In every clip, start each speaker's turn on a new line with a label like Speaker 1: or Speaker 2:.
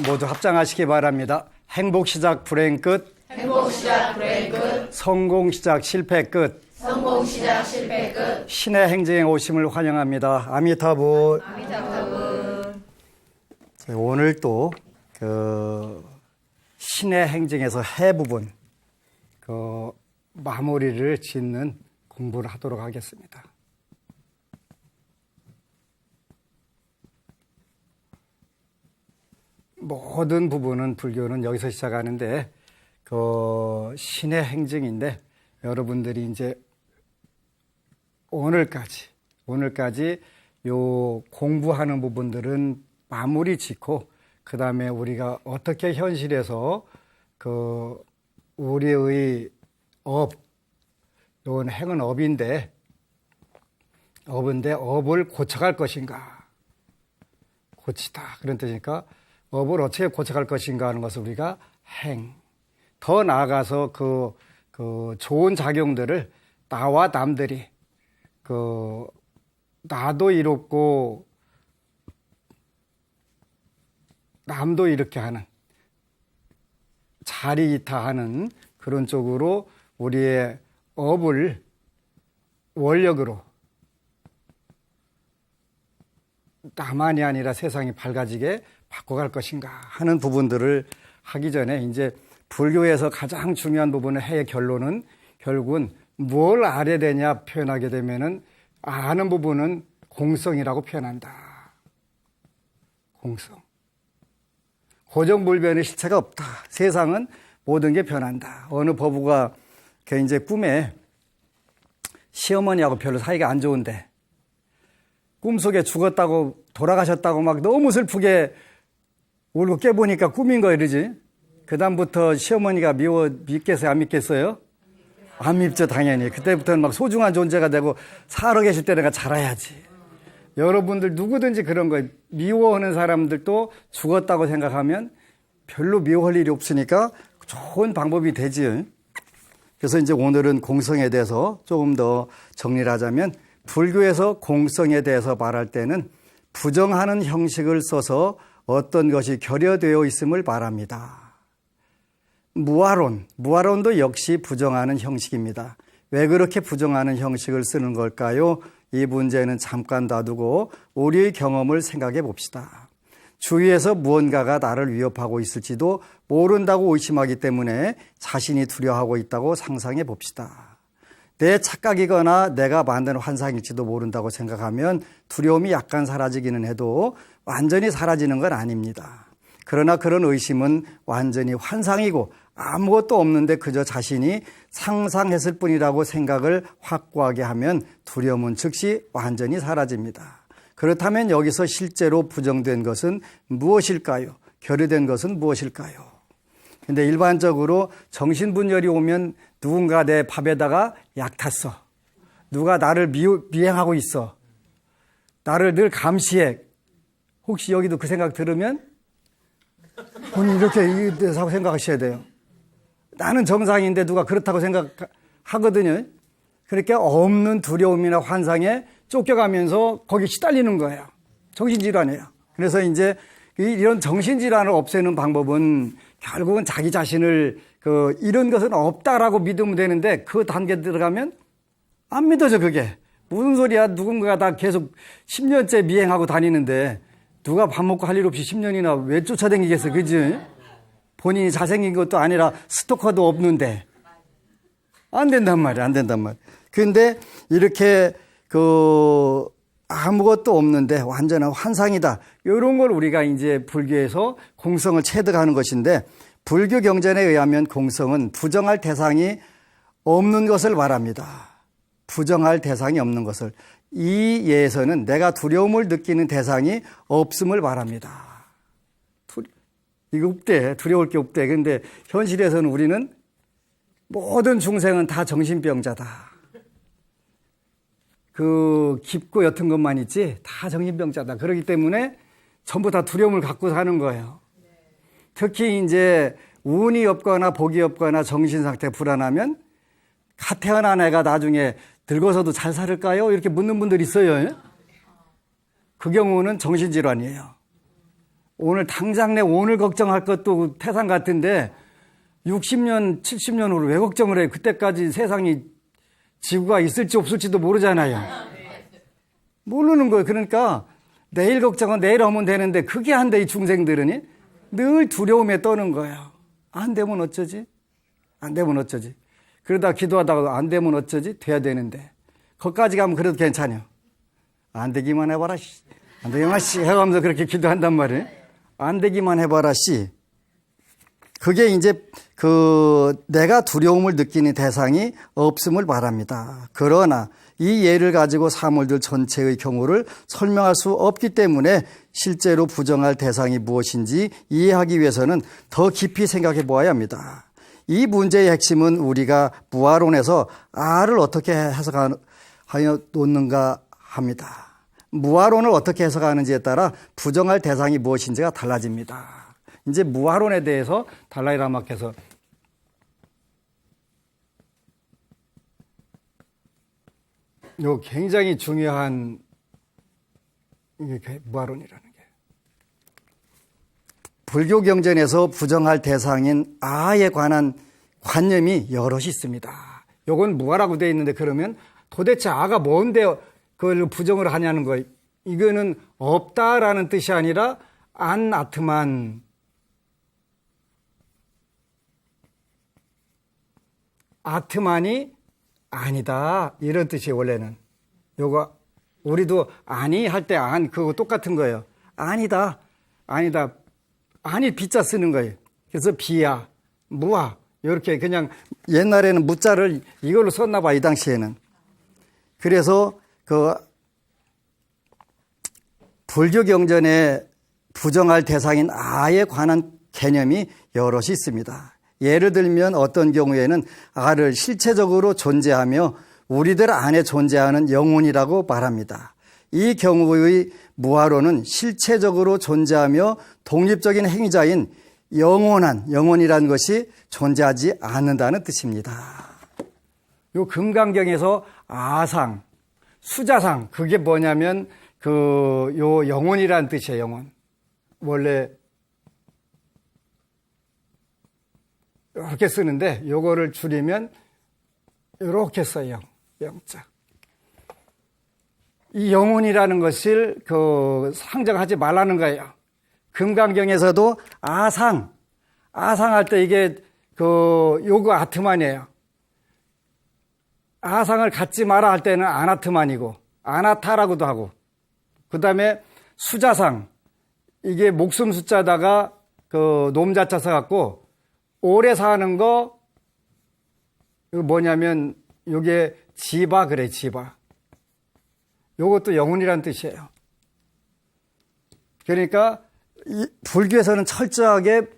Speaker 1: 모두 합장하시기 바랍니다. 행복 시작 불행 끝.
Speaker 2: 행복 시작 불행 끝.
Speaker 1: 성공 시작 실패 끝.
Speaker 2: 성공 시작 실패 끝.
Speaker 1: 신의 행정에 오심을 환영합니다. 아미타불.
Speaker 2: 아미타불.
Speaker 1: 오늘 또 신의 행정에서 해 부분 마무리를 짓는 공부를 하도록 하겠습니다. 모든 부분은 불교는 여기서 시작하는데 신의 행정인데 여러분들이 이제 오늘까지 요 공부하는 부분들은 마무리 짓고 그 다음에 우리가 어떻게 현실에서 우리의 요건 행은 업인데 업을 고쳐갈 것인가 고치다 그런 뜻이니까 업을 어떻게 고쳐갈 것인가 하는 것을 우리가 더 나아가서 좋은 작용들을 나와 남들이 나도 이롭고 남도 이렇게 하는 자리이타하는 그런 쪽으로 우리의 업을 원력으로 나만이 아니라 세상이 밝아지게 바꿔갈 것인가 하는 부분들을 하기 전에 이제 불교에서 가장 중요한 부분의 해의 결론은 결국은 뭘 알아야 되냐 표현하게 되면은 아는 부분은 공성이라고 표현한다. 공성. 고정불변의 실체가 없다. 세상은 모든 게 변한다. 어느 법우가 이제 꿈에 시어머니하고 별로 사이가 안 좋은데 꿈속에 죽었다고 돌아가셨다고 막 너무 슬프게 울고 깨보니까 꿈인 거 이러지. 그 다음부터 시어머니가 믿겠어요? 안 믿겠어요? 안 믿죠, 당연히. 그때부터는 막 소중한 존재가 되고 살아계실 때 내가 잘해야지. 여러분들 누구든지 그런 거예요. 미워하는 사람들도 죽었다고 생각하면 별로 미워할 일이 없으니까 좋은 방법이 되지. 그래서 이제 오늘은 공성에 대해서 조금 더 정리를 하자면 불교에서 공성에 대해서 말할 때는 부정하는 형식을 써서 어떤 것이 결여되어 있음을 말합니다. 무아론도 역시 부정하는 형식입니다. 왜 그렇게 부정하는 형식을 쓰는 걸까요? 이 문제는 잠깐 놔두고 우리의 경험을 생각해 봅시다. 주위에서 무언가가 나를 위협하고 있을지도 모른다고 의심하기 때문에 자신이 두려워하고 있다고 상상해 봅시다. 내 착각이거나 내가 만든 환상일지도 모른다고 생각하면 두려움이 약간 사라지기는 해도 완전히 사라지는 건 아닙니다. 그러나 그런 의심은 완전히 환상이고 아무것도 없는데 그저 자신이 상상했을 뿐이라고 생각을 확고하게 하면 두려움은 즉시 완전히 사라집니다. 그렇다면 여기서 실제로 부정된 것은 무엇일까요? 결여된 것은 무엇일까요? 근데 일반적으로 정신분열이 오면 누군가 내 밥에다가 약 탔어. 누가 나를 미행하고 있어. 나를 늘 감시해. 혹시 여기도 그 생각 들으면 본인 이렇게 생각하셔야 돼요. 나는 정상인데 누가 그렇다고 생각하거든요. 그러니까 없는 두려움이나 환상에 쫓겨가면서 거기 시달리는 거예요. 정신질환이에요. 그래서 이제 이런 정신질환을 없애는 방법은 결국은 자기 자신을 이런 것은 없다라고 믿으면 되는데 그 단계 들어가면 안 믿어져 그게. 무슨 소리야. 누군가가 다 계속 10년째 미행하고 다니는데 누가 밥 먹고 할 일 없이 10년이나 왜 쫓아다니겠어. 그지? 본인이 잘생긴 것도 아니라 스토커도 없는데. 안 된단 말이야. 근데 이렇게 아무것도 없는데 완전한 환상이다. 이런 걸 우리가 이제 불교에서 공성을 체득하는 것인데 불교 경전에 의하면 공성은 부정할 대상이 없는 것을 말합니다. 부정할 대상이 없는 것을. 이 예에서는 내가 두려움을 느끼는 대상이 없음을 말합니다. 이거 없대. 두려울 게 없대. 근데 현실에서는 우리는 모든 중생은 다 정신병자다. 깊고 옅은 것만 있지 다 정신병자다. 그렇기 때문에 전부 다 두려움을 갖고 사는 거예요. 특히 이제 운이 없거나 복이 없거나 정신 상태 불안하면 갓 태어난 애가 나중에 늙어서도 잘 살을까요? 이렇게 묻는 분들이 있어요. 그 경우는 정신질환이에요. 오늘 당장 내 오늘 걱정할 것도 태산 같은데 60년, 70년 후로 왜 걱정을 해요? 그때까지 세상이 지구가 있을지 없을지도 모르잖아요. 모르는 거예요. 그러니까 내일 걱정은 내일 하면 되는데 그게 안 돼, 이 중생들은. 늘 두려움에 떠는 거예요. 안 되면 어쩌지? 안 되면 어쩌지? 그러다 기도하다가 안 되면 어쩌지? 돼야 되는데. 거기까지 가면 그래도 괜찮아요. 안 되기만 해봐라, 씨. 안 되기만 씨. 해가면서 그렇게 기도한단 말이에요. 안 되기만 해봐라, 씨. 그게 이제 내가 두려움을 느끼는 대상이 없음을 말합니다. 그러나 이 예를 가지고 사물들 전체의 경우를 설명할 수 없기 때문에 실제로 부정할 대상이 무엇인지 이해하기 위해서는 더 깊이 생각해 보아야 합니다. 이 문제의 핵심은 우리가 무아론에서 R을 어떻게 해석하여 놓는가 합니다. 무아론을 어떻게 해석하는지에 따라 부정할 대상이 무엇인지가 달라집니다. 이제 무아론에 대해서 달라이 라마께서 요 굉장히 중요한 이게 무아론이라는 게 불교 경전에서 부정할 대상인 아에 관한 관념이 여럿이 있습니다. 요건 무아라고 되어 있는데 그러면 도대체 아가 뭔데 그걸 부정을 하냐는 거예요. 이거는 없다라는 뜻이 아니라 안 아트만 아트만이 아니다 이런 뜻이에요. 원래는 요거 우리도 아니 할 때 안 그거 똑같은 거예요. 아니다 아니 비자 쓰는 거예요. 그래서 비야 무아 이렇게 그냥 옛날에는 무자를 이걸로 썼나 봐 이 당시에는. 그래서 불교 경전에 부정할 대상인 아에 관한 개념이 여럿이 있습니다. 예를 들면 어떤 경우에는 아를 실체적으로 존재하며 우리들 안에 존재하는 영혼이라고 말합니다. 이 경우의 무아론은 실체적으로 존재하며 독립적인 행위자인 영혼이라는 것이 존재하지 않는다는 뜻입니다. 요 금강경에서 아상, 수자상 그게 뭐냐면 요 영혼이라는 뜻이에요. 영혼. 원래 이렇게 쓰는데 요거를 줄이면 이렇게 써요. 영자. 이 영혼이라는 것을 상정하지 말라는 거예요. 금강경에서도 아상할 때 이게 요거 아트만이에요. 아상을 갖지 마라 할 때는 아나트만이고 아나타라고도 하고 그다음에 수자상 이게 목숨 숫자다가 놈자자 써갖고 오래 사는 거, 이거 뭐냐면, 요게 지바, 그래, 지바. 요것도 영혼이라는 뜻이에요. 그러니까, 불교에서는 철저하게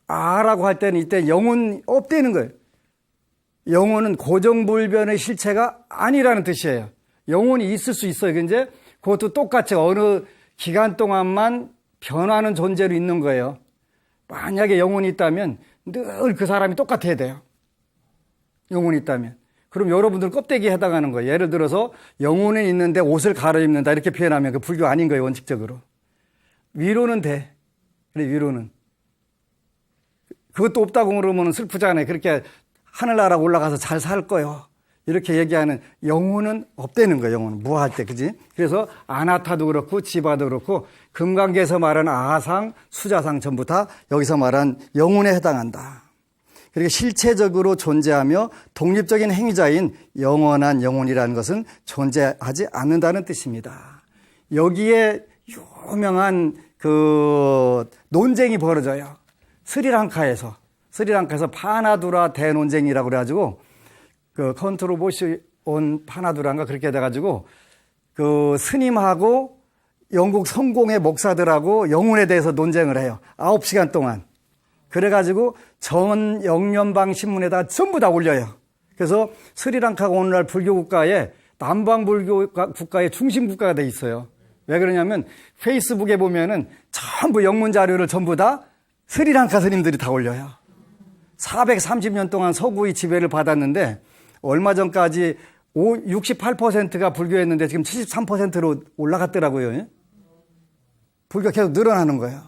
Speaker 1: 아라고 할 때는 이때 영혼 없대는 거예요. 영혼은 고정불변의 실체가 아니라는 뜻이에요. 영혼이 있을 수 있어요. 근데 그것도 똑같이 어느 기간 동안만 변하는 존재로 있는 거예요. 만약에 영혼이 있다면, 늘 그 사람이 똑같아야 돼요. 영혼이 있다면. 그럼 여러분들 껍데기에 해당하는 거예요. 예를 들어서 영혼은 있는데 옷을 갈아입는다 이렇게 표현하면 그 불교 아닌 거예요. 원칙적으로. 위로는 돼. 그래 위로는. 그것도 없다고 그러면 슬프잖아요. 그렇게 하늘나라 올라가서 잘 살 거예요. 이렇게 얘기하는 영혼은 없다는 거예요. 영혼은 무아할 때. 그지? 그래서 아나타도 그렇고 지바도 그렇고 금강계에서 말하는 아상, 수자상 전부 다 여기서 말한 영혼에 해당한다. 그리고 실체적으로 존재하며 독립적인 행위자인 영원한 영혼이라는 것은 존재하지 않는다는 뜻입니다. 여기에 유명한 논쟁이 벌어져요. 스리랑카에서 파나두라 대논쟁이라고 그래가지고 컨트로버시 온 파나두라인가 그렇게 돼가지고 스님하고 영국 성공의 목사들하고 영혼에 대해서 논쟁을 해요. 9시간 동안. 그래가지고 전 영연방 신문에다 전부 다 올려요. 그래서 스리랑카가 오늘날 불교 국가에 남방 불교 국가의 중심 국가가 돼 있어요. 왜 그러냐면 페이스북에 보면은 전부 영문 자료를 전부 다 스리랑카 스님들이 다 올려요. 430년 동안 서구의 지배를 받았는데 얼마 전까지 68%가 불교였는데 지금 73%로 올라갔더라고요. 불교가 계속 늘어나는 거예요.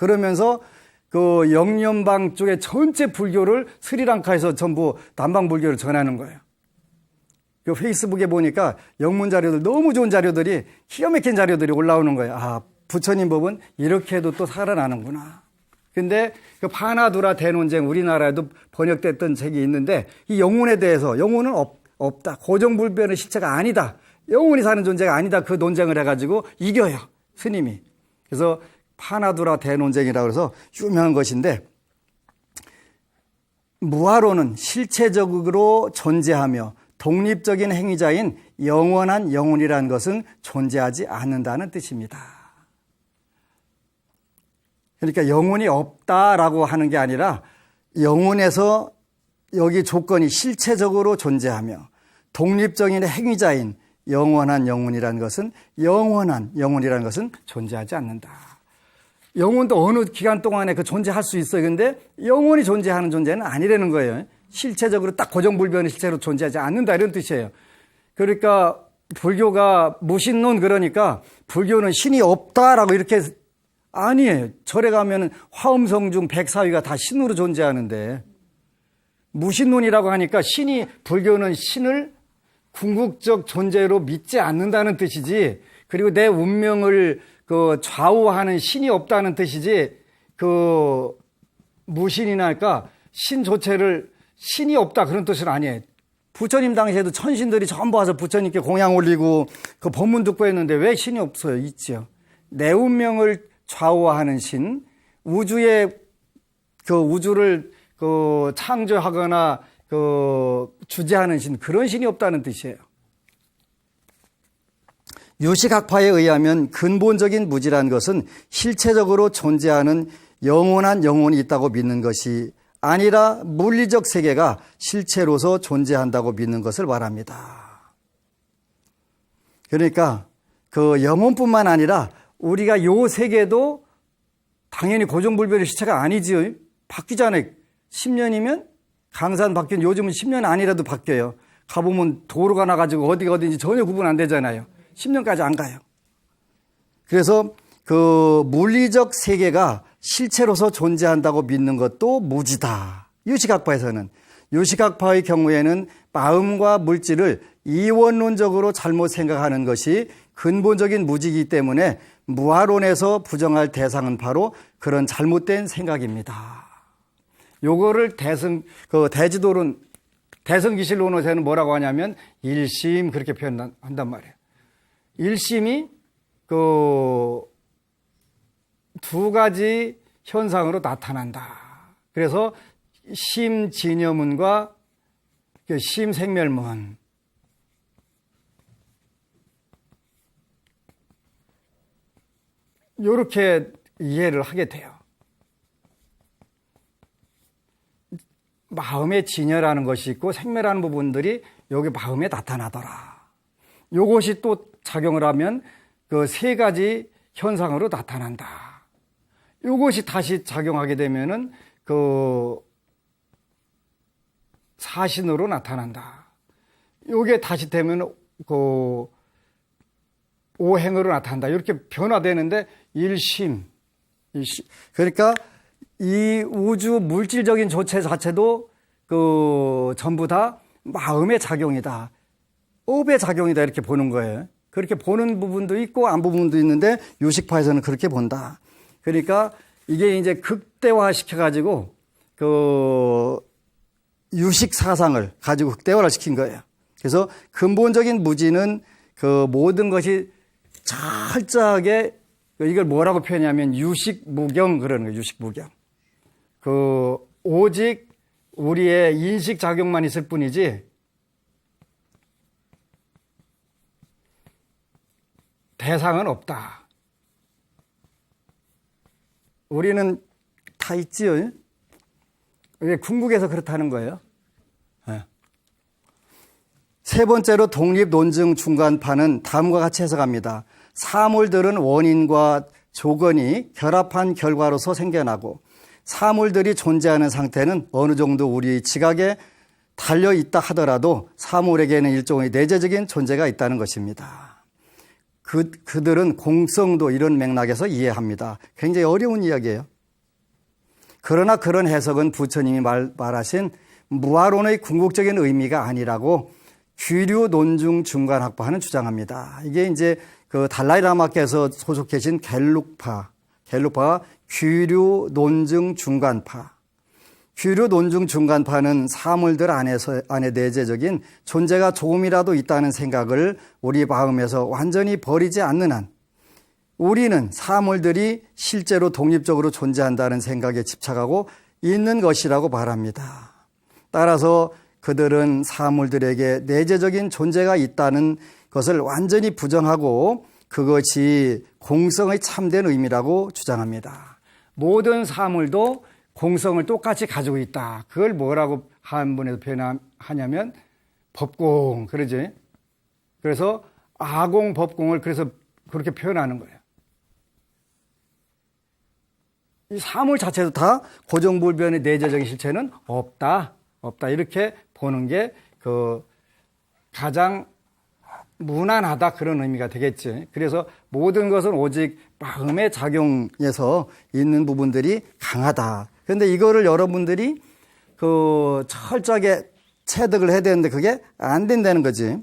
Speaker 1: 그러면서 그 영연방 쪽에 전체 불교를 스리랑카에서 전부 남방 불교를 전하는 거예요. 그 페이스북에 보니까 영문 자료들, 너무 좋은 자료들이, 기가 막힌 자료들이 올라오는 거예요. 아, 부처님 법은 이렇게 해도 또 살아나는구나. 근데 그 파나두라 대논쟁, 우리나라에도 번역됐던 책이 있는데, 이 영혼에 대해서, 영혼은 없다. 고정불변의 실체가 아니다. 영혼이 사는 존재가 아니다. 그 논쟁을 해가지고 이겨요, 스님이. 그래서 파나두라 대논쟁이라고 해서 유명한 것인데, 무아로는 실체적으로 존재하며 독립적인 행위자인 영원한 영혼이라는 것은 존재하지 않는다는 뜻입니다. 그러니까 영혼이 없다라고 하는 게 아니라 영혼에서 여기 조건이 실체적으로 존재하며 독립적인 행위자인 영원한 영혼이라는 것은 존재하지 않는다. 영혼도 어느 기간 동안에 그 존재할 수 있어요. 근데 영원히 존재하는 존재는 아니라는 거예요. 실체적으로 딱 고정불변의 실체로 존재하지 않는다, 이런 뜻이에요. 그러니까 불교가 무신론, 그러니까 불교는 신이 없다라고 이렇게, 아니에요. 절에 가면은 화엄성중 백사위가 다 신으로 존재하는데, 무신론이라고 하니까 불교는 신을 궁극적 존재로 믿지 않는다는 뜻이지, 그리고 내 운명을 그 좌우하는 신이 없다는 뜻이지, 그 무신이나 할까 신 조체를 신이 없다, 그런 뜻은 아니에요. 부처님 당시에도 천신들이 전부 와서 부처님께 공양 올리고 그 법문 듣고 했는데 왜 신이 없어요? 있죠. 내 운명을 좌우하는 신, 우주의 그 우주를 그 창조하거나 그 주재하는 신, 그런 신이 없다는 뜻이에요. 유식학파에 의하면 근본적인 무지란 것은 실체적으로 존재하는 영원한 영혼이 있다고 믿는 것이 아니라 물리적 세계가 실체로서 존재한다고 믿는 것을 말합니다. 그러니까 그 영혼뿐만 아니라 우리가 요 세계도 당연히 고정불변의 실체가 아니지요. 바뀌잖아요. 10년이면 강산 바뀐, 요즘은 10년 아니라도 바뀌어요. 가보면 도로가 나가지고 어디가 어딘지 전혀 구분 안 되잖아요. 10년까지 안 가요. 그래서 그 물리적 세계가 실체로서 존재한다고 믿는 것도 무지다. 유식학파에서는. 유식학파의 경우에는 마음과 물질을 이원론적으로 잘못 생각하는 것이 근본적인 무지이기 때문에 무아론에서 부정할 대상은 바로 그런 잘못된 생각입니다. 요거를 대지도론, 대성기실론에서는 뭐라고 하냐면 일심, 그렇게 표현한단 말이에요. 일심이 두 가지 현상으로 나타난다. 그래서 심진여문과 심생멸문, 이렇게 이해를 하게 돼요. 마음의 진여라는 것이 있고 생멸하는 부분들이 여기 마음에 나타나더라. 이것이 또 작용을 하면 그 세 가지 현상으로 나타난다. 이것이 다시 작용하게 되면은 그 사신으로 나타난다. 이게 다시 되면 그 오행으로 나타난다. 이렇게 변화되는데 일심. 그러니까 이 우주 물질적인 조체 자체도 그 전부 다 마음의 작용이다. 업의 작용이다. 이렇게 보는 거예요. 그렇게 보는 부분도 있고 안 보는 부분도 있는데 유식파에서는 그렇게 본다. 그러니까 이게 이제 극대화 시켜가지고 그 유식 사상을 가지고 극대화를 시킨 거예요. 그래서 근본적인 무지는 그 모든 것이 철저하게, 이걸 뭐라고 표현하냐면 유식무경, 그러는 거예요. 유식무경. 그 오직 우리의 인식 작용만 있을 뿐이지 대상은 없다. 우리는 다 있지요. 이게 궁극에서 그렇다는 거예요. 네. 세 번째로 독립 논증 중간판은 다음과 같이 해석합니다. 사물들은 원인과 조건이 결합한 결과로서 생겨나고 사물들이 존재하는 상태는 어느 정도 우리 지각에 달려있다 하더라도 사물에게는 일종의 내재적인 존재가 있다는 것입니다. 그들은 공성도 이런 맥락에서 이해합니다. 굉장히 어려운 이야기예요. 그러나 그런 해석은 부처님이 말하신 무아론의 궁극적인 의미가 아니라고 규류 논중 중간학파는 주장합니다. 이게 이제 그 달라이라마께서 소속해진 갤룩파가 규류 논중 중간파. 규류 논중 중간파는 사물들 안에 내재적인 존재가 조금이라도 있다는 생각을 우리 마음에서 완전히 버리지 않는 한 우리는 사물들이 실제로 독립적으로 존재한다는 생각에 집착하고 있는 것이라고 말합니다. 따라서 그들은 사물들에게 내재적인 존재가 있다는 것을 완전히 부정하고 그것이 공성의 참된 의미라고 주장합니다. 모든 사물도 공성을 똑같이 가지고 있다. 그걸 뭐라고 한문에서 표현하냐면 법공, 그러지? 그래서 아공, 법공을 그래서 그렇게 표현하는 거예요. 이 사물 자체도 다 고정불변의 내재적인 실체는 없다. 이렇게 보는 게 그 가장 무난하다 그런 의미가 되겠지. 그래서 모든 것은 오직 마음의 작용에서 있는 부분들이 강하다. 그런데 이거를 여러분들이 그 철저하게 체득을 해야 되는데 그게 안 된다는 거지.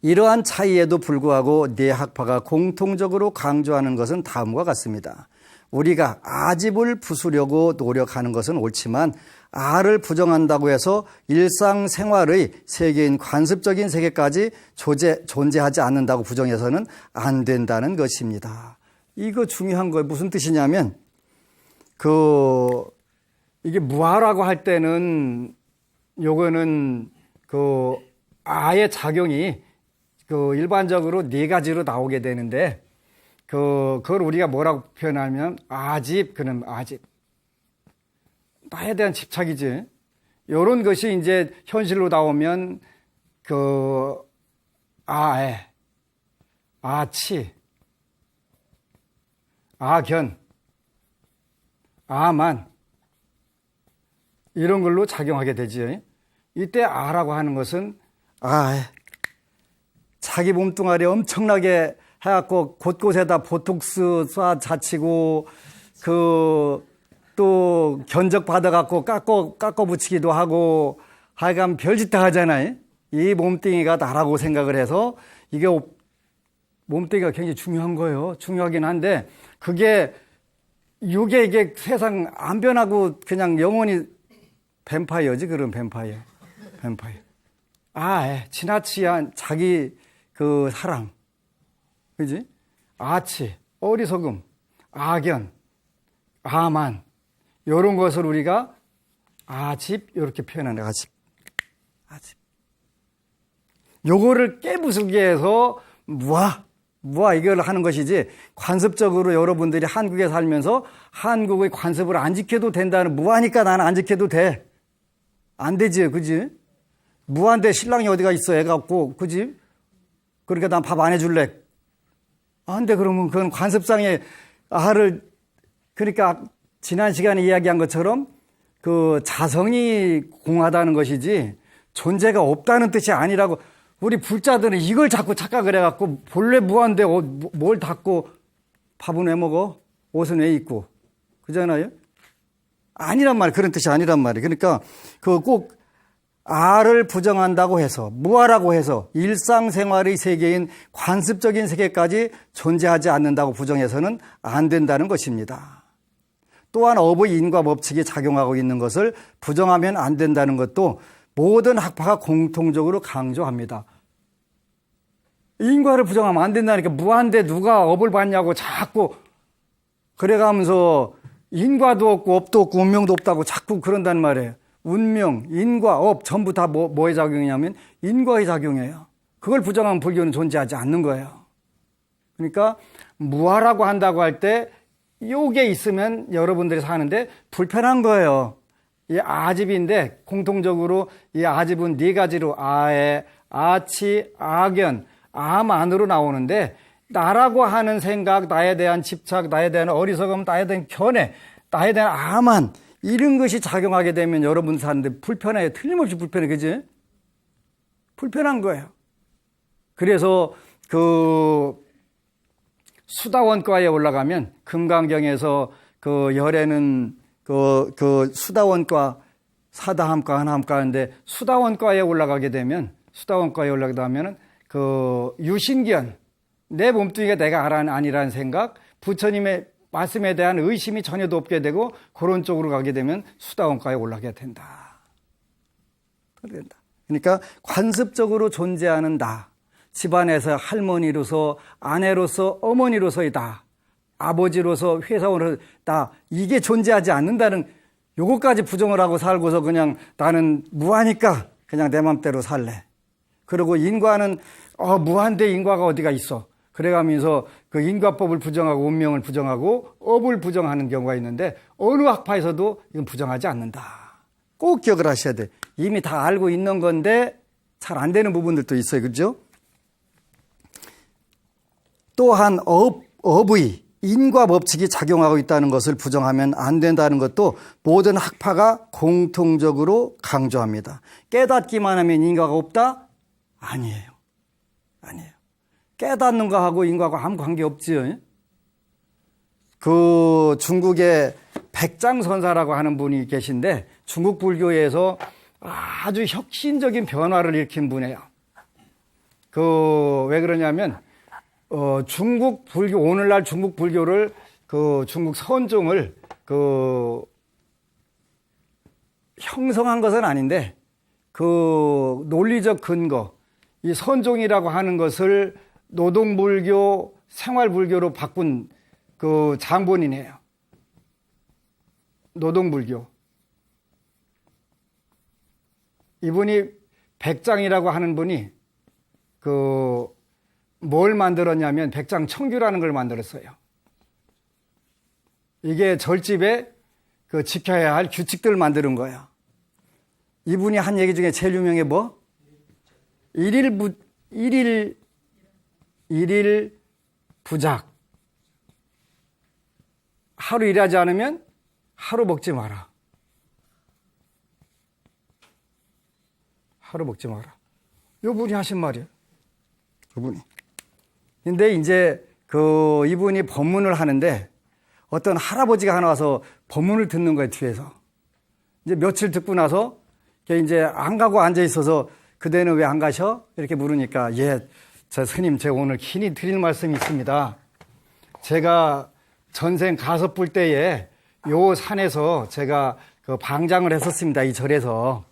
Speaker 1: 이러한 차이에도 불구하고 네 학파가 공통적으로 강조하는 것은 다음과 같습니다. 우리가 아집을 부수려고 노력하는 것은 옳지만 아를 부정한다고 해서 일상생활의 세계인 관습적인 세계까지 존재하지 않는다고 부정해서는 안 된다는 것입니다. 이거 중요한 거예요. 무슨 뜻이냐면 이게 무아라고 할 때는 요거는 아의 작용이 일반적으로 네 가지로 나오게 되는데 그걸 우리가 뭐라고 표현하면 아집, 그는 아집. 나에 대한 집착이지. 요런 것이 이제 현실로 나오면 아애, 아치, 아견, 아만 이런 걸로 작용하게 되지. 이때 아라고 하는 것은 자기 몸뚱아리 엄청나게 해갖고 곳곳에다 보톡스 쏴 자치고 또 견적 받아갖고 깎어 붙이기도 하고 하여간 별짓 다 하잖아요. 이 몸뚱이가 나라고 생각을 해서 이게 몸뚱이가 굉장히 중요한 거예요. 중요하긴 한데 이게 세상 안 변하고 그냥 영원히 뱀파이어지. 그런 뱀파이어. 지나치한 자기 사랑. 그지? 아치, 어리석음, 아견, 아만 이런 것을 우리가 아집 이렇게 표현하는 아집. 요거를 깨부수기 위해서 무아 이걸 하는 것이지 관습적으로 여러분들이 한국에 살면서 한국의 관습을 안 지켜도 된다는 무아니까 나는 안 지켜도 돼. 안 되지, 그지? 무아인데 신랑이 어디가 있어, 애가 없고, 그지? 그러니까 난 밥 안 해줄래. 근데 그러면 그건 관습상의 그러니까 지난 시간에 이야기한 것처럼 자성이 공하다는 것이지 존재가 없다는 뜻이 아니라고. 우리 불자들은 이걸 자꾸 착각을 해갖고 본래 무한데 뭘 닦고 밥은 왜 먹어? 옷은 왜 입고? 그잖아요? 아니란 말이에요. 그런 뜻이 아니란 말이에요. 그러니까 꼭 아를 부정한다고 해서 무아라고 해서 일상생활의 세계인 관습적인 세계까지 존재하지 않는다고 부정해서는 안 된다는 것입니다. 또한 업의 인과 법칙이 작용하고 있는 것을 부정하면 안 된다는 것도 모든 학파가 공통적으로 강조합니다. 인과를 부정하면 안 된다니까. 무한데 누가 업을 받냐고 자꾸 그래가면서 인과도 없고 업도 없고 운명도 없다고 자꾸 그런단 말이에요. 운명, 인과, 업 전부 다 뭐의 작용이냐면 인과의 작용이에요. 그걸 부정하면 불교는 존재하지 않는 거예요. 그러니까 무아라고 한다고 할 때 요게 있으면 여러분들이 사는데 불편한 거예요. 이 아집인데 공통적으로 이 아집은 네 가지로 아에, 아치, 아견, 아만으로 나오는데 나라고 하는 생각, 나에 대한 집착, 나에 대한 어리석음, 나에 대한 견해, 나에 대한 아만 이런 것이 작용하게 되면 여러분 사는데 불편해요. 틀림없이 불편해. 그지? 불편한 거예요. 그래서 수다원과에 올라가면 금강경에서 열애는 그 수다원과 사다함과 하나함과 하는데 수다원과에 올라가게 되면 그 유신견, 내 몸뚱이가 내가 아니라는 생각, 부처님의 말씀에 대한 의심이 전혀도 없게 되고 그런 쪽으로 가게 되면 수다원과에 올라가게 된다. 그러니까 관습적으로 존재하는 나, 집안에서 할머니로서, 아내로서, 어머니로서이다, 아버지로서, 회사원으로서 나, 이게 존재하지 않는다는 요것까지 부정을 하고 살고서 그냥 나는 무하니까 그냥 내 맘대로 살래. 그리고 인과는 무한대 인과가 어디가 있어. 그래가면서 그 인과법을 부정하고 운명을 부정하고 업을 부정하는 경우가 있는데 어느 학파에서도 이건 부정하지 않는다. 꼭 기억을 하셔야 돼. 이미 다 알고 있는 건데 잘 안 되는 부분들도 있어요. 그렇죠? 또한 업의 인과 법칙이 작용하고 있다는 것을 부정하면 안 된다는 것도 모든 학파가 공통적으로 강조합니다. 깨닫기만 하면 인과가 없다? 아니에요. 깨닫는 거하고 인과하고 아무 관계 없지요. 그 중국의 백장선사라고 하는 분이 계신데 중국 불교에서 아주 혁신적인 변화를 일으킨 분이에요. 왜 그러냐면 중국 불교, 오늘날 중국 불교를 중국 선종을 형성한 것은 아닌데 논리적 근거, 이 선종이라고 하는 것을 노동불교, 생활불교로 바꾼 장본인이에요. 노동불교. 이분이 백장이라고 하는 분이 뭘 만들었냐면 백장청규라는 걸 만들었어요. 이게 절집에 지켜야 할 규칙들을 만드는 거예요. 이분이 한 얘기 중에 제일 유명해 뭐? 일일 부작. 하루 일하지 않으면 하루 먹지 마라. 하루 먹지 마라. 요 분이 하신 말이에요. 그분이. 근데 이제 이분이 법문을 하는데 어떤 할아버지가 하나 와서 법문을 듣는 거예요, 뒤에서. 이제 며칠 듣고 나서 이제 안 가고 앉아 있어서 그대는 왜 안 가셔? 이렇게 물으니까 저 스님, 제가 오늘 긴히 드릴 말씀이 있습니다. 제가 전생 가섭불 때에 요 산에서 제가 방장을 했었습니다. 이 절에서.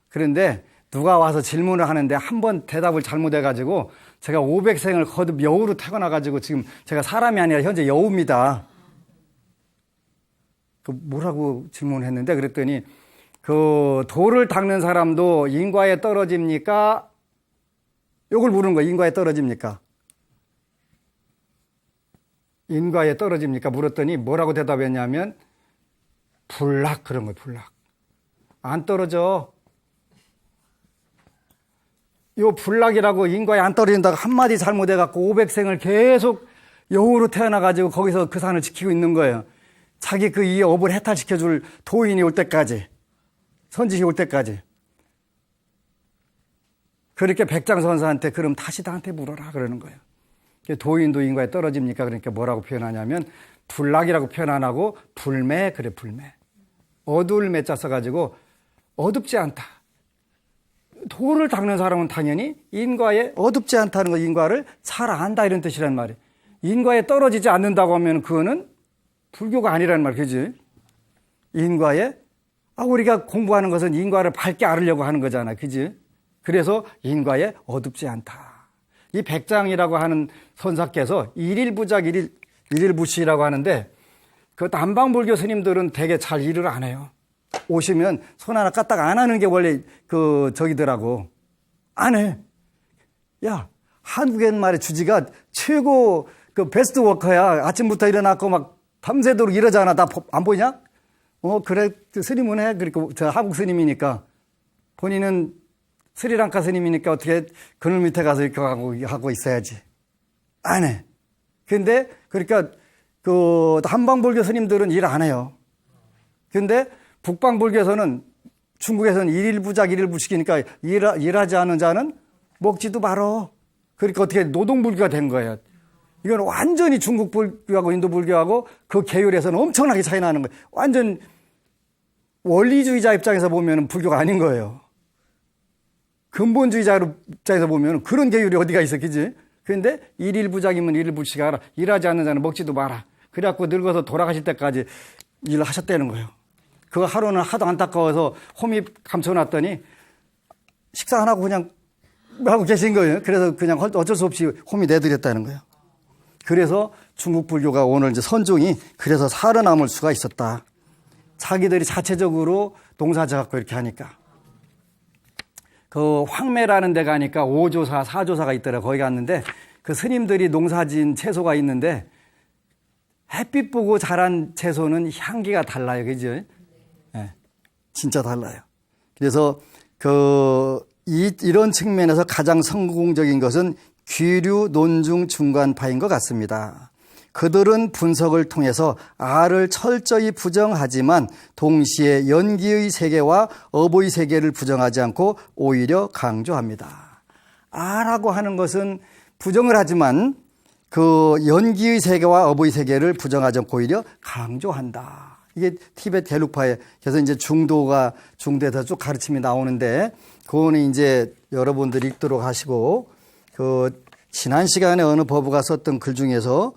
Speaker 1: 그런데 누가 와서 질문을 하는데 한 번 대답을 잘못해가지고 제가 500생을 거듭 여우로 태어나가지고 지금 제가 사람이 아니라 현재 여우입니다. 뭐라고 질문했는데 그랬더니 돌을 닦는 사람도 인과에 떨어집니까? 요걸 물은 거예요. 인과에 떨어집니까? 인과에 떨어집니까? 물었더니 뭐라고 대답했냐면 불락 그런 거예요. 불락. 안 떨어져. 요 불락이라고 인과에 안 떨어진다고 한마디 잘못해갖고 500생을 계속 여우로 태어나가지고 거기서 그 산을 지키고 있는 거예요. 자기 이 업을 해탈시켜줄 도인이 올 때까지, 선지시 올 때까지. 그렇게 백장선사한테 그럼 다시 나한테 물어라 그러는 거예요. 도인도 인과에 떨어집니까? 그러니까 뭐라고 표현하냐면 불락이라고 표현 안 하고 불매, 그래 불매. 어두울 매자 써가지고 어둡지 않다. 도를 닦는 사람은 당연히 인과에 어둡지 않다는 거, 인과를 잘 안다 이런 뜻이란 말이에요. 인과에 떨어지지 않는다고 하면 그거는 불교가 아니라는 말, 그지? 인과에 우리가 공부하는 것은 인과를 밝게 알으려고 하는 거잖아, 그지? 그래서 인과에 어둡지 않다. 이 백장이라고 하는 선사께서 일일부작 일일부시라고 하는데 남방불교 스님들은 되게 잘 일을 안 해요. 오시면 손 하나 까딱 안 하는 게 원래 저기더라고. 안 해. 야, 한국인 말의 주지가 최고 베스트 워커야. 아침부터 일어나고 막 밤새도록 이러잖아. 나 안 보이냐? 그래, 스님은 해. 그러니까 저 한국 스님이니까. 본인은 스리랑카 스님이니까 어떻게 그늘 밑에 가서 이렇게 하고 있어야지. 안 해. 근데, 그러니까, 한방불교 스님들은 일 안 해요. 근데, 북방불교에서는, 중국에서는 일일부작 일일부식이니까 일하지 않은 자는 먹지도 말어. 그러니까 어떻게 노동불교가 된 거예요. 이건 완전히 중국 불교하고 인도 불교하고 그 계율에서는 엄청나게 차이 나는 거예요. 완전 원리주의자 입장에서 보면 불교가 아닌 거예요. 근본주의자 입장에서 보면 그런 계율이 어디가 있어, 그지? 그런데 일일부작이면 일일불식하라. 일하지 않는 자는 먹지도 마라. 그래갖고 늙어서 돌아가실 때까지 일을 하셨다는 거예요. 그거 하루는 하도 안타까워서 홈이 감춰놨더니 식사 안 하고 그냥 하고 계신 거예요. 그래서 그냥 어쩔 수 없이 홈이 내드렸다는 거예요. 그래서 중국 불교가 오늘 이제 선종이 그래서 살아남을 수가 있었다. 자기들이 자체적으로 농사져갖고 이렇게 하니까. 그 황매라는 데 가니까 5조사, 4조사가 있더라. 거기 갔는데 그 스님들이 농사진 채소가 있는데 햇빛 보고 자란 채소는 향기가 달라요. 그죠? 네, 진짜 달라요. 그래서 이런 측면에서 가장 성공적인 것은 귀류 논중 중간파인 것 같습니다. 그들은 분석을 통해서 알을 철저히 부정하지만 동시에 연기의 세계와 업의 세계를 부정하지 않고 오히려 강조합니다. 알하고 하는 것은 부정을 하지만 그 연기의 세계와 업의 세계를 부정하지 않고 오히려 강조한다. 이게 티베트 갤룩파에 그래서 이제 중도에서 쭉 가르침이 나오는데 그거는 이제 여러분들이 읽도록 하시고 지난 시간에 어느 법우가 썼던 글 중에서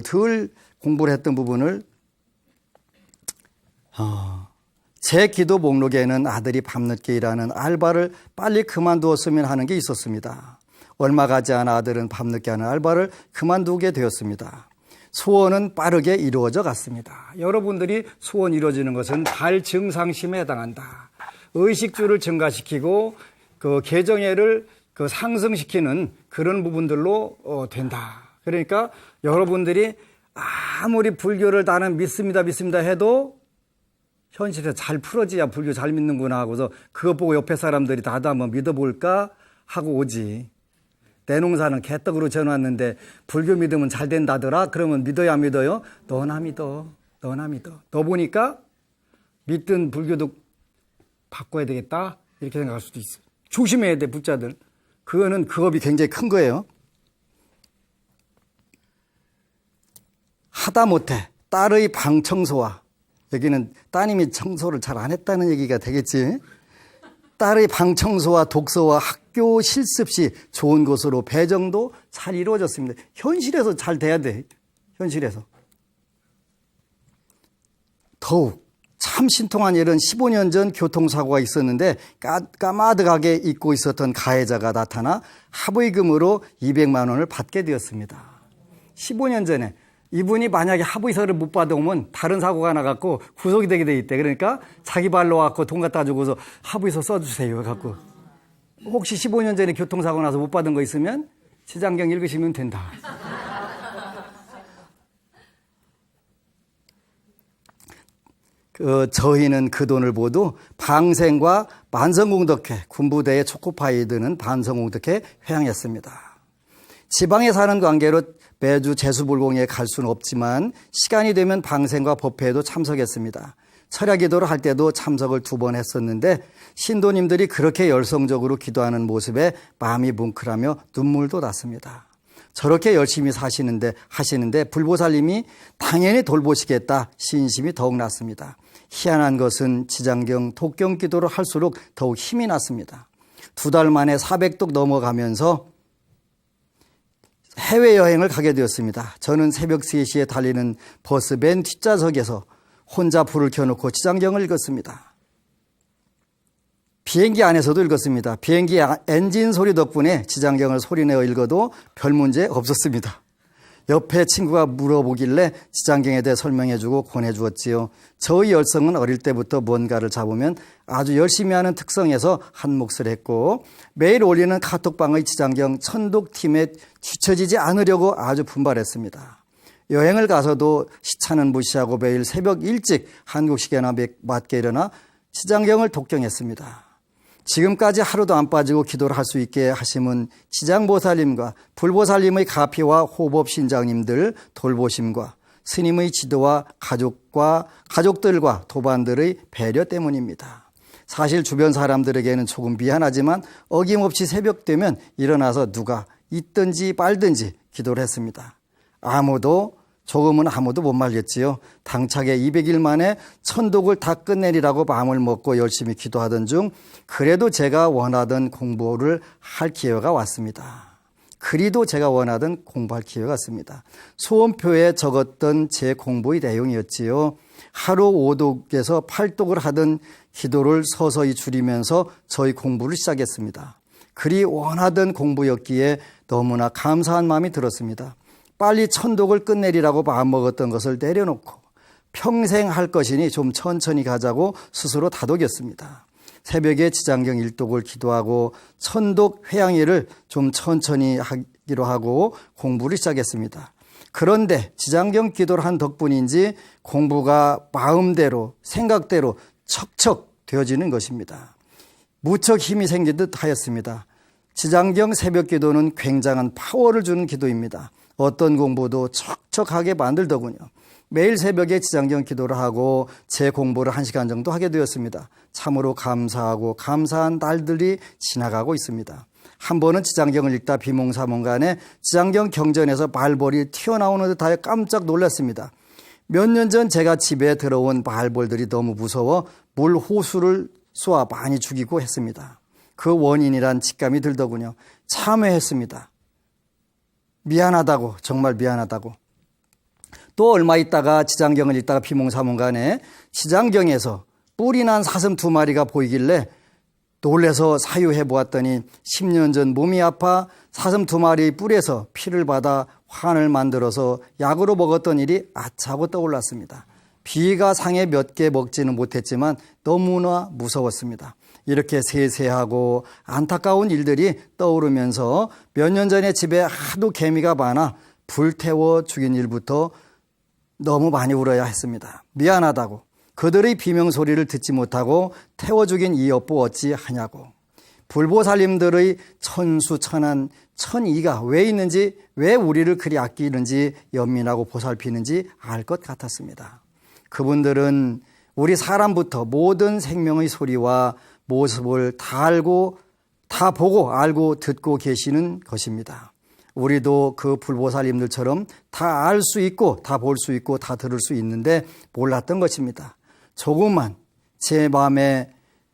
Speaker 1: 덜 공부를 했던 부분을 제 기도 목록에는 아들이 밤늦게 일하는 알바를 빨리 그만두었으면 하는 게 있었습니다. 얼마 가지 않아 아들은 밤늦게 하는 알바를 그만두게 되었습니다. 소원은 빠르게 이루어져 갔습니다. 여러분들이 소원 이루어지는 것은 발증상심에 해당한다. 의식주를 증가시키고 그 개정애를 상승시키는 그런 부분들로 된다. 그러니까 여러분들이 아무리 불교를 나는 믿습니다 해도 현실에서 잘 풀어지야 불교 잘 믿는구나 하고서 그것 보고 옆에 사람들이 나도 한번 믿어볼까 하고 오지. 내 농사는 개떡으로 지어놨는데 불교 믿으면 잘 된다더라. 그러면 믿어야 안 믿어요? 너나 믿어. 너 보니까 믿든 불교도 바꿔야 되겠다 이렇게 생각할 수도 있어요. 조심해야 돼 불자들. 그거는 그 업이 굉장히 큰 거예요. 하다못해 딸의 방 청소와 여기는 따님이 청소를 잘 안 했다는 얘기가 되겠지. 딸의 방 청소와 독서와 학교 실습 시 좋은 곳으로 배정도 잘 이루어졌습니다. 현실에서 잘 돼야 돼. 현실에서. 더욱 참 신통한 일은 15년 전 교통사고가 있었는데 까마득하게 잊고 있었던 가해자가 나타나 합의금으로 200만 원을 받게 되었습니다. 15년 전에 이분이 만약에 합의서를 못 받아오면 다른 사고가 나갖고 구속이 되게 돼 있대. 그러니까 자기 발로 갖고 돈 갖다 주고서 합의서 써주세요. 갖고 혹시 15년 전에 교통사고 나서 못 받은 거 있으면 시장경 읽으시면 된다. 저희는 그 돈을 모두 방생과 만성공덕회 군부대의 초코파이 드는 반성공덕회 회항했습니다. 지방에 사는 관계로 매주 제수불공에 갈 수는 없지만 시간이 되면 방생과 법회에도 참석했습니다. 철야기도를 할 때도 참석을 2번 했었는데 신도님들이 그렇게 열성적으로 기도하는 모습에 마음이 뭉클하며 눈물도 났습니다. 저렇게 열심히 하시는데 불보살님이 당연히 돌보시겠다 신심이 더욱 났습니다. 희한한 것은 지장경, 독경 기도를 할수록 더욱 힘이 났습니다. 2달 만에 400독 넘어가면서 해외여행을 가게 되었습니다. 저는 새벽 3시에 달리는 버스 맨 뒷좌석에서 혼자 불을 켜놓고 지장경을 읽었습니다. 비행기 안에서도 읽었습니다. 비행기 엔진 소리 덕분에 지장경을 소리내어 읽어도 별 문제 없었습니다. 옆에 친구가 물어보길래 지장경에 대해 설명해주고 권해주었지요. 저의 열성은 어릴 때부터 뭔가를 잡으면 아주 열심히 하는 특성에서 한 몫을 했고 매일 올리는 카톡방의 지장경 천독팀에 뒤처지지 않으려고 아주 분발했습니다. 여행을 가서도 시차는 무시하고 매일 새벽 일찍 한국 시계나 맞게 일어나 지장경을 독경했습니다. 지금까지 하루도 안 빠지고 기도를 할 수 있게 하심은 지장보살님과 불보살님의 가피와 호법신장님들 돌보심과 스님의 지도와 가족들과 도반들의 배려 때문입니다. 사실 주변 사람들에게는 조금 미안하지만 어김없이 새벽 되면 일어나서 누가 있든지 말든지 기도를 했습니다. 조금은 아무도 못 말겠지요. 당차게 200일 만에 천독을 다 끝내리라고 마음을 먹고 열심히 기도하던 중 그래도 제가 원하던 공부를 할 기회가 왔습니다. 그리도 제가 원하던 공부할 기회가 왔습니다. 소원표에 적었던 제 공부의 내용이었지요. 하루 5독에서 8독을 하던 기도를 서서히 줄이면서 저희 공부를 시작했습니다. 그리 원하던 공부였기에 너무나 감사한 마음이 들었습니다. 빨리 천독을 끝내리라고 마음먹었던 것을 내려놓고 평생 할 것이니 좀 천천히 가자고 스스로 다독였습니다. 새벽에 지장경 1독을 기도하고 천독 회양일을 좀 천천히 하기로 하고 공부를 시작했습니다. 그런데 지장경 기도를 한 덕분인지 공부가 마음대로 생각대로 척척 되어지는 것입니다. 무척 힘이 생긴 듯 하였습니다. 지장경 새벽 기도는 굉장한 파워를 주는 기도입니다. 어떤 공부도 척척하게 만들더군요. 매일 새벽에 지장경 기도를 하고 제 공부를 1시간 정도 하게 되었습니다. 참으로 감사하고 감사한 날들이 지나가고 있습니다. 한 번은 지장경을 읽다 비몽사몽간에 지장경 경전에서 말벌이 튀어나오는 듯하여 깜짝 놀랐습니다. 몇 년 전 제가 집에 들어온 말벌들이 너무 무서워 물 호수를 쏘아 많이 죽이고 했습니다. 그 원인이란 직감이 들더군요. 참회했습니다. 미안하다고, 정말 미안하다고. 또 얼마 있다가 지장경을 읽다가 비몽사몽간에 지장경에서 뿔이 난 사슴 2마리가 보이길래 놀래서 사유해 보았더니 10년 전 몸이 아파 사슴 2마리의 뿔에서 피를 받아 환을 만들어서 약으로 먹었던 일이 아차하고 떠올랐습니다. 비가 상에 몇 개 먹지는 못했지만 너무나 무서웠습니다. 이렇게 세세하고 안타까운 일들이 떠오르면서 몇 년 전에 집에 하도 개미가 많아 불태워 죽인 일부터 너무 많이 울어야 했습니다. 미안하다고. 그들의 비명소리를 듣지 못하고 태워 죽인 이 여보 어찌하냐고. 불보살님들의 천수천한 천이가 왜 있는지, 왜 우리를 그리 아끼는지 연민하고 보살피는지 알 것 같았습니다. 그분들은 우리 사람부터 모든 생명의 소리와 모습을 다 보고 알고 듣고 계시는 것입니다. 우리도 그 불보살님들처럼 다 알 수 있고 다 볼 수 있고 다 들을 수 있는데 몰랐던 것입니다. 조금만 제 마음에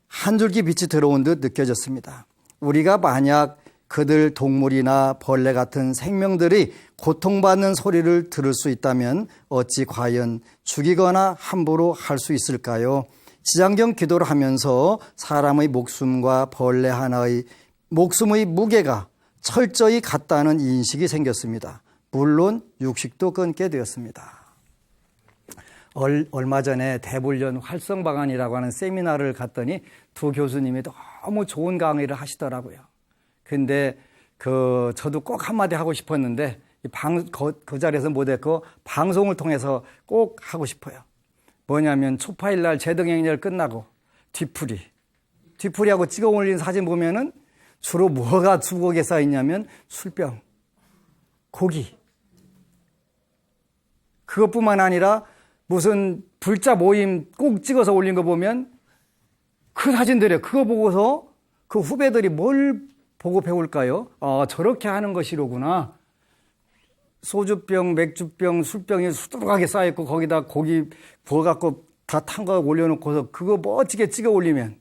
Speaker 1: 한 줄기 빛이 들어온 듯 느껴졌습니다. 우리가 만약 그들 동물이나 벌레 같은 생명들이 고통받는 소리를 들을 수 있다면 어찌 과연 죽이거나 함부로 할 수 있을까요? 지장경 기도를 하면서 사람의 목숨과 벌레 하나의 목숨의 무게가 철저히 같다는 인식이 생겼습니다. 물론 육식도 끊게 되었습니다. 얼마 전에 대불련 활성방안이라고 하는 세미나를 갔더니 두 교수님이 너무 좋은 강의를 하시더라고요. 근데 저도 꼭 한마디 하고 싶었는데 그 자리에서 못했고 방송을 통해서 꼭 하고 싶어요. 뭐냐면 초파일 날 제등행렬 끝나고 뒤풀이하고 찍어 올린 사진 보면은 주로 뭐가 주걱에 쌓여 있냐면 술병, 고기. 그것뿐만 아니라 무슨 불자 모임 꼭 찍어서 올린 거 보면 그 사진들이에요. 그거 보고서 그 후배들이 뭘 보고 배울까요? 저렇게 하는 것이로구나. 소주병, 맥주병, 술병이 수두룩하게 쌓여있고 거기다 고기 부어갖고 다 탄 거 올려놓고서 그거 멋지게 찍어 올리면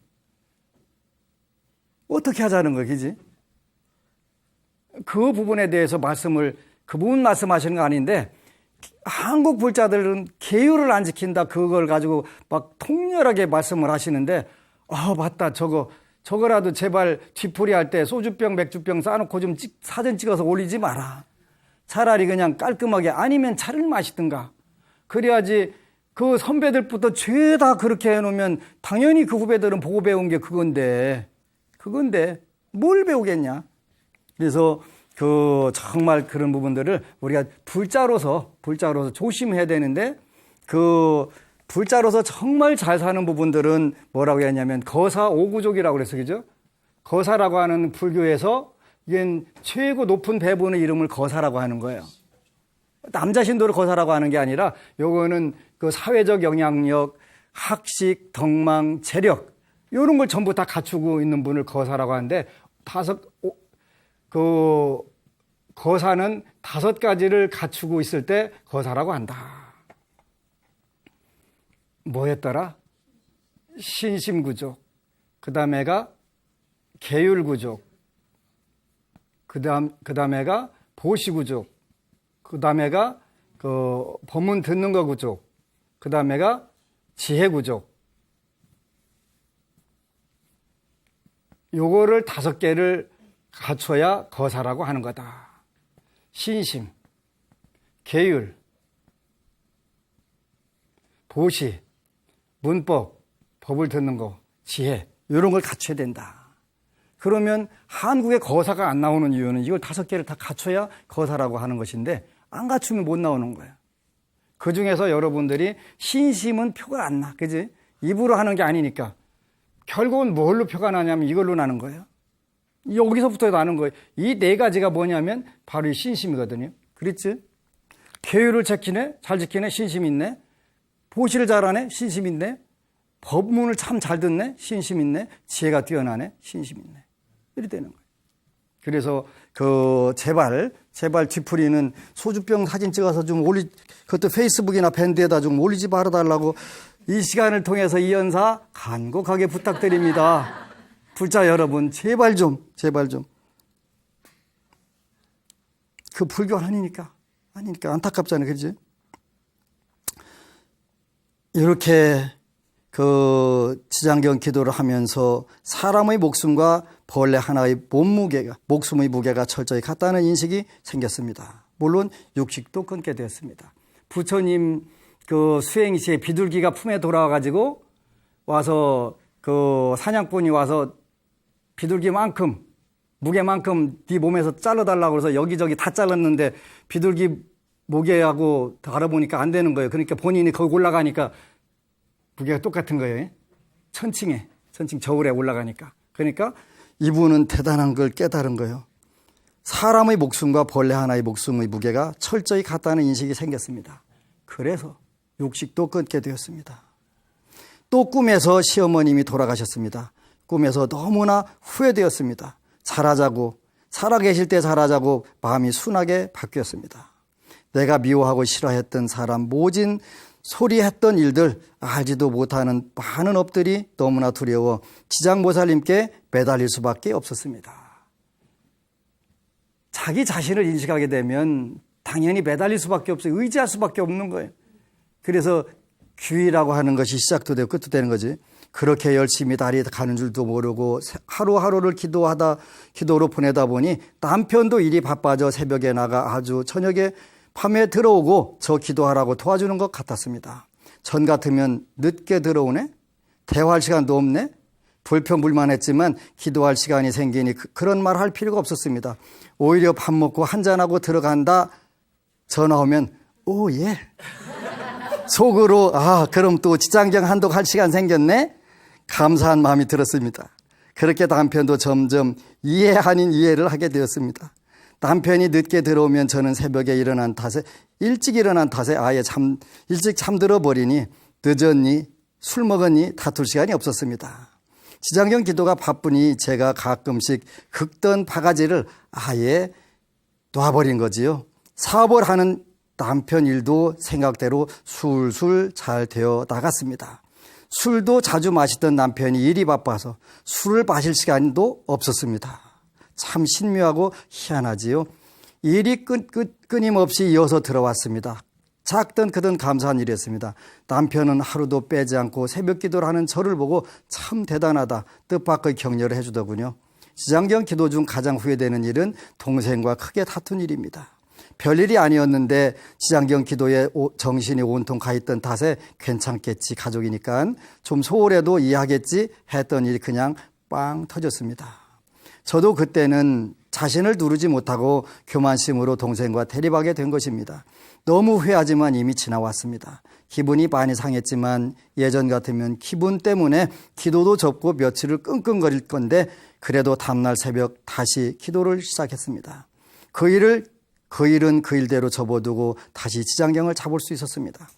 Speaker 1: 어떻게 하자는 거야, 그지? 그 부분에 대해서 그 부분 말씀하시는 거 아닌데 한국 불자들은 계율을 안 지킨다 그걸 가지고 막 통렬하게 말씀을 하시는데 맞다 저거라도 제발 뒤풀이 할 때 소주병 맥주병 쌓아놓고 좀 사진 찍어서 올리지 마라. 차라리 그냥 깔끔하게 아니면 차를 마시든가. 그래야지 그 선배들부터 죄다 그렇게 해놓으면 당연히 그 후배들은 보고 배운 게 그건데 뭘 배우겠냐. 그래서 정말 그런 부분들을 우리가 불자로서 조심해야 되는데 불자로서 정말 잘 사는 부분들은 뭐라고 했냐면 거사 오구족이라고 그랬어, 그죠? 거사라고 하는 불교에서 이게 최고 높은 배분의 이름을 거사라고 하는 거예요. 남자 신도를 거사라고 하는 게 아니라 요거는 그 사회적 영향력, 학식, 덕망, 재력 이런 걸 전부 다 갖추고 있는 분을 거사라고 하는데 거사는 5가지를 갖추고 있을 때 거사라고 한다. 뭐였더라? 신심구족, 그 다음에가 계율구족, 그 다음에가 보시구족, 그 다음에가 법문 듣는 거 구족, 그 다음에가 지혜구족. 요거를 5개를 갖춰야 거사라고 하는 거다. 신심, 계율, 보시, 문법, 법을 듣는 거, 지혜, 이런 걸 갖춰야 된다. 그러면 한국에 거사가 안 나오는 이유는 이걸 5개를 다 갖춰야 거사라고 하는 것인데 안 갖추면 못 나오는 거예요. 그 중에서 여러분들이 신심은 표가 안 나. 그지? 입으로 하는 게 아니니까. 결국은 뭘로 표가 나냐면 이걸로 나는 거예요. 여기서부터 나는 거예요. 이 4가지가 뭐냐면 바로 이 신심이거든요. 그렇지? 계율을 잘 지키네? 신심 있네. 보시를 잘하네? 신심 있네. 법문을 참 잘 듣네? 신심 있네. 지혜가 뛰어나네? 신심 있네. 이렇게 되는 거예요. 그래서 제발 뒤풀이는 소주병 사진 찍어서 좀 그것도 페이스북이나 밴드에다 좀 올리지 말아달라고 이 시간을 통해서 이 연사 간곡하게 부탁드립니다. 불자 여러분, 제발 좀. 그 불교 아니니까 안타깝잖아요. 그지? 이렇게 지장경 기도를 하면서 사람의 목숨과 벌레 하나의 목숨의 무게가 철저히 같다는 인식이 생겼습니다. 물론 육식도 끊게 되었습니다. 부처님 수행 시에 비둘기가 품에 돌아와가지고 와서 사냥꾼이 와서 비둘기만큼 무게만큼 네 몸에서 잘라달라고 해서 여기저기 다 잘랐는데 비둘기 무게하고 알아보니까 안 되는 거예요. 그러니까 본인이 거기 올라가니까 무게가 똑같은 거예요. 천칭 저울에 올라가니까. 그러니까 이분은 대단한 걸 깨달은 거예요. 사람의 목숨과 벌레 하나의 목숨의 무게가 철저히 같다는 인식이 생겼습니다. 그래서 육식도 끊게 되었습니다. 또 꿈에서 시어머님이 돌아가셨습니다. 꿈에서 너무나 후회되었습니다. 살아계실 때 잘하자고 마음이 순하게 바뀌었습니다. 내가 미워하고 싫어했던 사람, 모진 소리했던 일들, 알지도 못하는 많은 업들이 너무나 두려워 지장보살님께 매달릴 수밖에 없었습니다. 자기 자신을 인식하게 되면 당연히 매달릴 수밖에 없어요. 의지할 수밖에 없는 거예요. 그래서 귀라고 하는 것이 시작도 되고 끝도 되는 거지. 그렇게 열심히 달이 가는 줄도 모르고 하루하루를 기도로 보내다 보니 남편도 일이 바빠져 새벽에 나가 아주 저녁에 밤에 들어오고 저 기도하라고 도와주는 것 같았습니다. 전 같으면 늦게 들어오네? 대화할 시간도 없네? 불평불만했지만 기도할 시간이 생기니 그런 말 할 필요가 없었습니다. 오히려 밥 먹고 한잔하고 들어간다 전화 오면 오 예. 속으로 그럼 또 지장경 한독할 시간 생겼네? 감사한 마음이 들었습니다. 그렇게 남편도 점점 이해 아닌 이해를 하게 되었습니다. 남편이 늦게 들어오면 저는 새벽에 일찍 일어난 탓에 아예 일찍 잠들어 버리니 늦었니 술 먹었니 다툴 시간이 없었습니다. 지장경 기도가 바쁘니 제가 가끔씩 긁던 바가지를 아예 놔버린 거지요. 사업을 하는 남편 일도 생각대로 술술 잘 되어 나갔습니다. 술도 자주 마시던 남편이 일이 바빠서 술을 마실 시간도 없었습니다. 참 신묘하고 희한하지요. 일이 끊임없이 이어서 들어왔습니다. 작든 크든 감사한 일이었습니다. 남편은 하루도 빼지 않고 새벽 기도를 하는 저를 보고 참 대단하다 뜻밖의 격려를 해주더군요. 지장경 기도 중 가장 후회되는 일은 동생과 크게 다툰 일입니다. 별일이 아니었는데 지장경 기도에 정신이 온통 가 있던 탓에 괜찮겠지 가족이니까 좀 소홀해도 이해하겠지 했던 일이 그냥 빵 터졌습니다. 저도 그때는 자신을 누르지 못하고 교만심으로 동생과 대립하게 된 것입니다. 너무 후회하지만 이미 지나왔습니다. 기분이 많이 상했지만 예전 같으면 기분 때문에 기도도 접고 며칠을 끙끙거릴 건데 그래도 다음날 새벽 다시 기도를 시작했습니다. 그 일은 그 일대로 접어두고 다시 지장경을 잡을 수 있었습니다.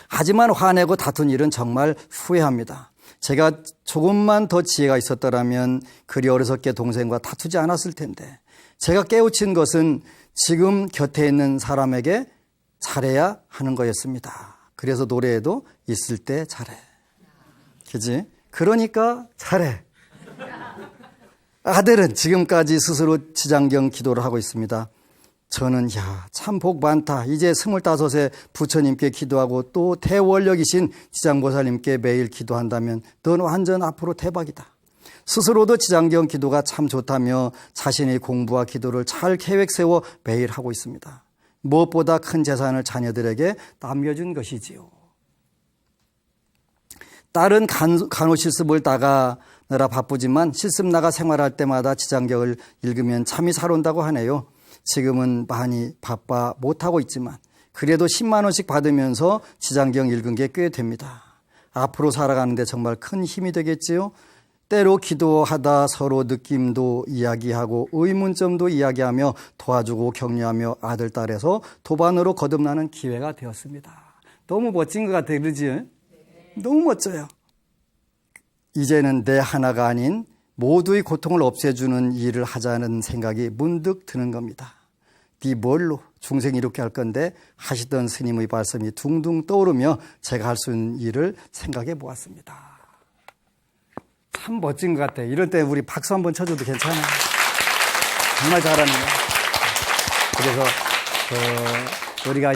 Speaker 1: 하지만 화내고 다툰 일은 정말 후회합니다. 제가 조금만 더 지혜가 있었더라면 그리 어리석게 동생과 다투지 않았을 텐데 제가 깨우친 것은 지금 곁에 있는 사람에게 잘해야 하는 거였습니다. 그래서 노래에도 있을 때 잘해. 그지? 그러니까 잘해. 아들은 지금까지 스스로 지장경 기도를 하고 있습니다. 저는 참 복 많다. 이제 25에 부처님께 기도하고 또 대원력이신 지장보살님께 매일 기도한다면 넌 완전 앞으로 대박이다. 스스로도 지장경 기도가 참 좋다며 자신의 공부와 기도를 잘 계획 세워 매일 하고 있습니다. 무엇보다 큰 재산을 자녀들에게 남겨준 것이지요. 딸은 간호실습을 나가느라 바쁘지만 실습 나가 생활할 때마다 지장경을 읽으면 잠이 잘 온다고 하네요. 지금은 많이 바빠 못하고 있지만 그래도 10만 원씩 받으면서 지장경 읽은 게 꽤 됩니다. 앞으로 살아가는데 정말 큰 힘이 되겠지요. 때로 기도하다 서로 느낌도 이야기하고 의문점도 이야기하며 도와주고 격려하며 아들, 딸에서 도반으로 거듭나는 기회가 되었습니다. 너무 멋진 것 같아요. 그러지? 너무 멋져요. 이제는 내 하나가 아닌 모두의 고통을 없애주는 일을 하자는 생각이 문득 드는 겁니다. 네 뭘로 중생이 이렇게 할 건데 하시던 스님의 말씀이 둥둥 떠오르며 제가 할 수 있는 일을 생각해 보았습니다. 참 멋진 것 같아요. 이럴 때 우리 박수 한번 쳐줘도 괜찮아요. 정말 잘하는 거예요. 그래서 우리가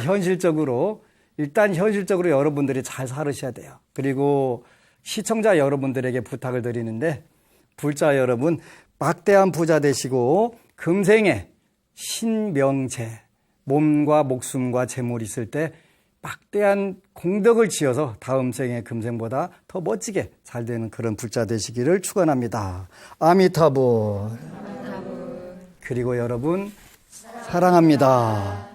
Speaker 1: 일단 현실적으로 여러분들이 잘 살으셔야 돼요. 그리고 시청자 여러분들에게 부탁을 드리는데 불자 여러분 막대한 부자 되시고 금생에 신명재, 몸과 목숨과 재물이 있을 때 막대한 공덕을 지어서 다음 생에 금생보다 더 멋지게 잘 되는 그런 불자 되시기를 축원합니다. 아미타불. 그리고 여러분 사랑합니다.